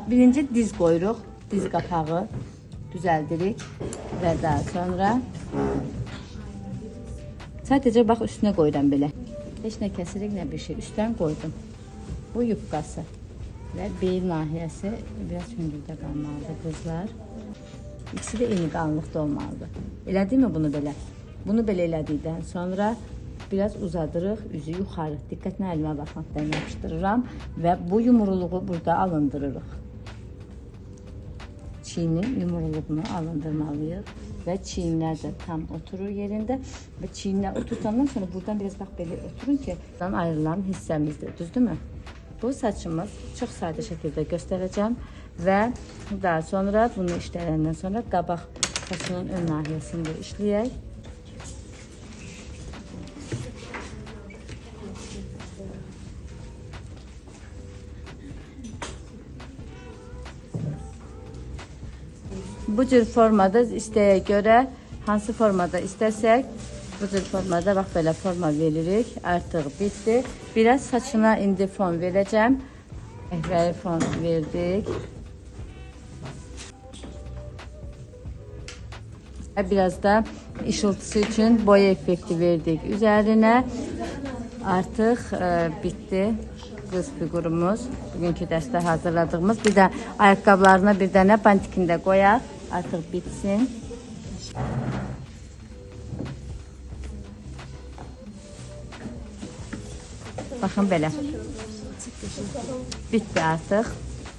Birinci diz qoyuruq, diz qapağı düzəldirik və daha sonra sadəcə bax üstünə qoyuram belə. Heç nə kəsirik, nə bir şey. Üstdən qoydum. Bu yubqası və bel nahiyəsi biraz hündürdə qalmalıdır qızlar. İkisi də eyni qalınlıqda olmalıdır. Elədik mi bunu belə? Bunu belə elədikdən sonra biraz uzadırıq, üzü yuxarı. Diqqətlə əlimə baxmaqdan yapışdırıram və bu yumruluğu burada alındırırıq. Çiyinin yumruluğunu alındırmalıyıq və çiyinlər də tam oturur yerində və çiyinlər oturtandan sonra buradan biraz bax belə oturun ki, buradan ayrılan hissəmizdir, düzdürmü? Bu saçımız çox sadə şəkildə göstərəcəm və daha sonra bunu işləyəndən sonra qabaq saçının ön nahiyəsində işləyək. Bu cür formada istəyə görə, hansı formada istəsək, bu cür formada bax belə forma veririk. Artıq bitdi. Biraz saçına indi fon verəcəm. Qəhvəyi fon verdik. Biraz da işıltısı üçün boya effekti verdik üzərinə. Artıq bitdi qız figurumuz. Bugünkü dərsdə hazırladığımız. Bir də ayaqqabılarına bir dənə bantikində qoyaq. Artıq bitsin. Baxın belə. Bitdi artıq.